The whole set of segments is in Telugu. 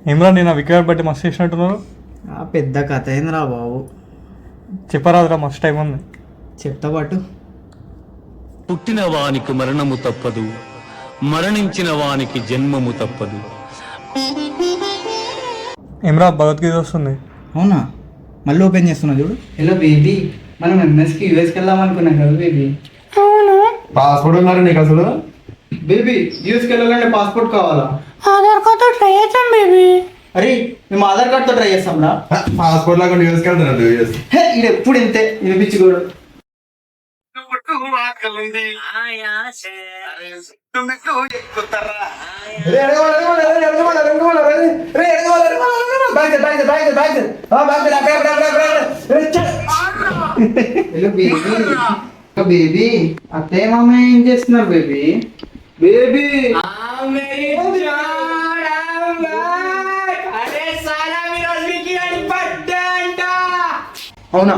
ఏమరా నేను వికెట్ బట్టి మస్తు చేసినట్టున్నారు. పెద్ద కథ ఏందిరా బాబు, చెప్పరాదురా, మస్తు టైం ఉంది. చెప్తా పాటు. పుట్టిన వానికి మరణము తప్పదు, మరణించిన వానికి జన్మము తప్పదు. ఏమరా భగవద్గీత వస్తుంది. అవునా, మళ్ళీ ఓపెన్ చేస్తున్నా చూడు. హలో బేబీ, మనం ఎంఎస్కి యూఎస్కి వెళ్దాం అనుకున్నాం కదా బేబీ. పాస్పోర్ట్ ఉన్నారు నీకు అసలు? బేబీ యూఎస్కి వెళ్ళాలంటే పాస్పోర్ట్ కావాలా? ఆధార్ కార్డ్తో ట్రై చేద్దాం బేబీ. అరే మేము ఆధార్ కార్డ్తో ట్రై చేస్తాం రా. పాస్పోర్ట్ లాగా యూఎస్కి వెళ్తున్నారు. ఇది ఎప్పుడు ఇంతే వినిపించి కూడా. బేబీ అత్తయ్య మామ ఏం చేస్తున్నారు బేబీ? బేబీ అవునా?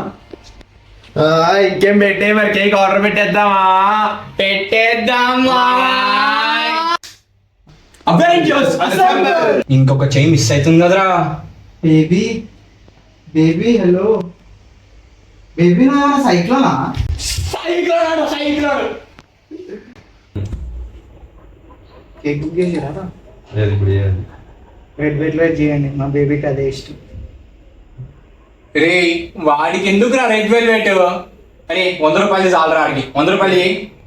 ఇంకేం పెట్టే మరి, కేక్ ఆర్డర్ పెట్టేద్దామా? ఇంకొక చెయ్యి మిస్ అవుతుంది కదరా. బేబీ బేబీ హలో బేబీ, నా సైక్లోనా? కేక్ బుక్ చేసిరా? వెయిట్ చేయండి, మా బేబీకి అదే ఇష్టం. రే వాడికి ఎందుకు రా రెడ్ వెల్వెట్? అరే 100 రూపాయలు చాలరా ఆడికి, 100 రూపాయలు.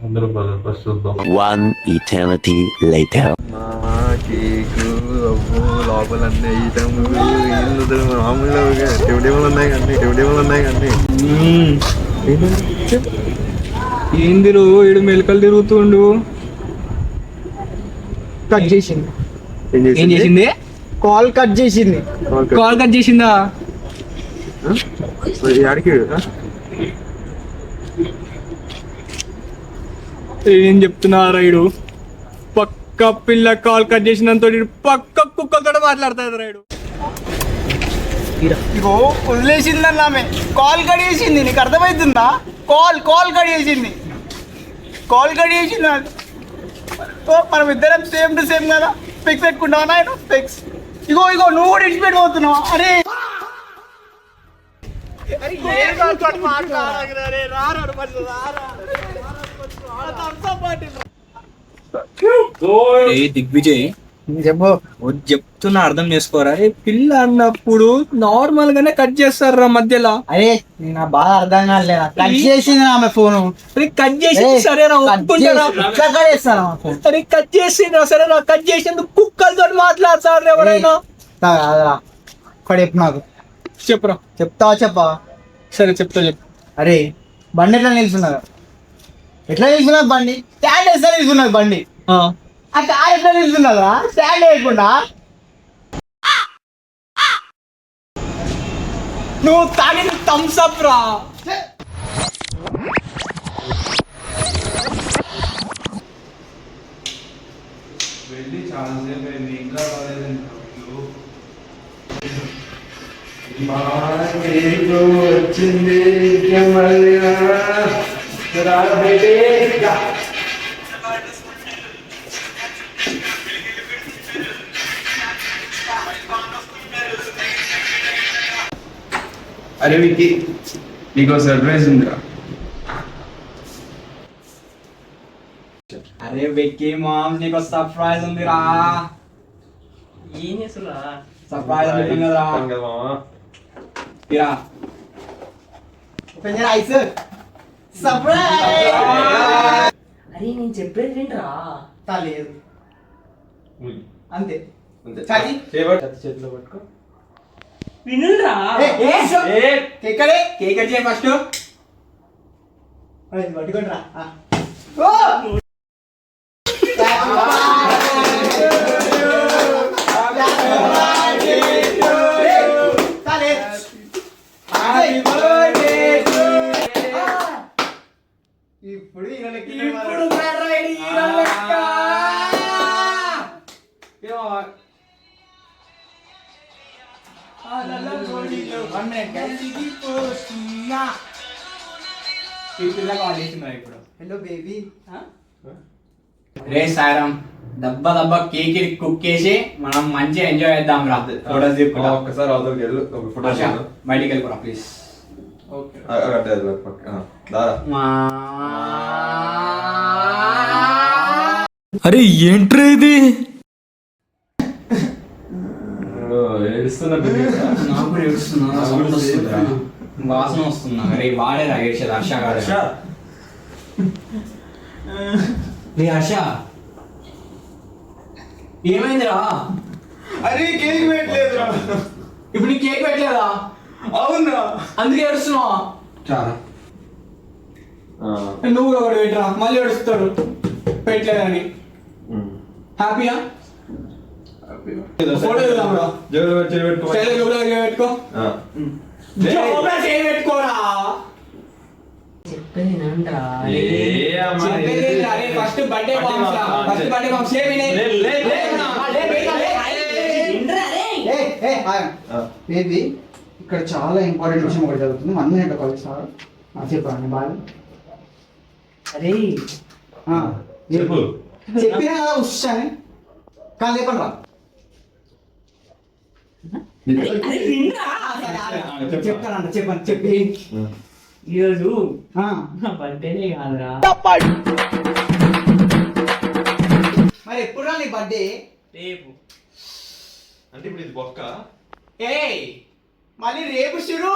100 రూపాయలు ఫస్ట్ చూద్దాం. One eternity later. కేకు లోపల అన్ని ఐటమ్ మామూలుగా టెబుల్ ఉన్నాయి కానీ ఏంది ఇడు మెలకలు తిరుగుతుండు. కట్ చేసింది. ఏం చేసింది? కాల్ కట్ చేసింది. కాల్ కట్ చేసిందా? ఏం చెప్తున్నారా ఇడు? పక్క పిల్ల కాల్ కట్ చేసినంత పక్క కుక్కలతో మాట్లాడతాడు రైడు. ఇగో వదిలేసిందని ఆమె కాల్ కట్ చేసింది. నీకు అర్థమవుతుందా? కాల్ కట్ చేసింది. మనం ఇద్దరం సేమ్ టు సేమ్ కదా. స్పెక్స్ పెట్టుకుంటావా నాయన? స్పెక్స్ ఇగో నువ్వు కూడా ఇన్స్పెక్ట్ అవుతున్నావా? అరే దిగ్విజయ్ చెప్పు. చెప్తున్నా అర్థం చేసుకోరా. పిల్ల అన్నప్పుడు నార్మల్ గానే కట్ చేస్తారా మధ్యలో. అరే నా బాగా అర్థం కాలేదు. కట్ చేసింది ఆమె ఫోన్. కట్ చేసి సరేనా ఒప్పుకుంటారా? కట్ చేస్తాను ఫోన్. అరే కట్ చేసిండ్రా సరేనా? కట్ చేసేందుకు కుక్కలతో మాట్లాడతారు ఎవరైనా. చెప్పు నాకు. చెప్పురా. చెప్పా. సరే చెప్తా. అరే బండి ఎట్లా నిల్చున్నారు? బండి స్టాండ్ వేస్తా నిల్చున్నది బండి. ఆ కార్ ఎట్లా నిల్చున్నదా స్టాండ్ వేయకుండా? నువ్వు తాగిన థమ్స్ అప్ రా. వచ్చింది. అరే విక్కీ, నీకు సర్ప్రైజ్ ఉందిరా. అరే వెక్కి మామ్, నీకు సర్ప్రైజ్ ఉందిరా. ఏం చేస్తున్నా? సర్ప్రైజ్ ఉంటుంది కదరా. Ice surprise. అరే నేను చెప్పేది వింటరా? లేదు అంతే. చేతిలో పట్టుకో. వినురా. ఎక్కడే కేక్ కట్ చేయి ఫస్ట్. పట్టుకోండి రా. ఇప్పుడు పిల్లగా కాల్ చేస్తున్నా ఇప్పుడు. హలో బేబీ, రే సారం దబ్బా దబ్బా కేక్ కుక్ చేసి మనం మంచిగా ఎంజాయ్ చేద్దాం రా. ఫోటోస్ తీసుకుంటా. ఒక్కసారి అవతలకి వెళ్ళు ఒక ఫోటో హర్ష, బయటికి వెళ్ళిపోరా ప్లీజ్. అరే ఏంట్రా ఇది? ఏడుస్తున్నట్టు నాకు కూడా ఏడుస్తున్నా, సౌండ్ వస్తుందిరా, వాసన వస్తుందా. రే వాడేరా ఏడ్చేది హర్ష గారు. రే హర్ష ఏమైందిరా? అరే కేక్ పెట్టలేదురా. ఇప్పుడు నీ కేక్ పెట్టలేదా? అవునా? అందుకే ఏడుస్తున్నావా? చాలా నువ్వు ఒకటి పెట్టరా, మళ్ళీ ఏడుస్తాడు పెట్టలేదని. హ్యాపీయా? ఫోటో దిగుదాంరా. స్టైల్ జోబులో పెట్టుకో. జోబులో చేయి పెట్టుకోరా. చెప్పేది వినండిరా. చెప్పేది ఏంటిరా? అరే ఫస్ట్ బర్త్డే బాంబ్స్ రా. ఫస్ట్ బర్త్డే బాంబ్స్ లేవినే. వినరా రే. బేబీ ఇక్కడ చాలా ఇంపార్టెంట్ విషయం ఒకటి జరుగుతుంది. 1 minute కాల్ సార్ చెప్పండి బాగా. అరే చెప్పు. చెప్పినా కదా ఉషాని కానీ లేపండి రా. అరే వినరా. చెప్తానంట చెప్పండి చెప్పి ఈరోజు ఆ, నా బర్త్డేనే కాదురా. మరి ఎప్పుడు రా నీ బర్త్డే? రేపు. అంటే ఇప్పుడు ఇది బొక్క. ఏయ్ మళ్ళీ రేపు షురు.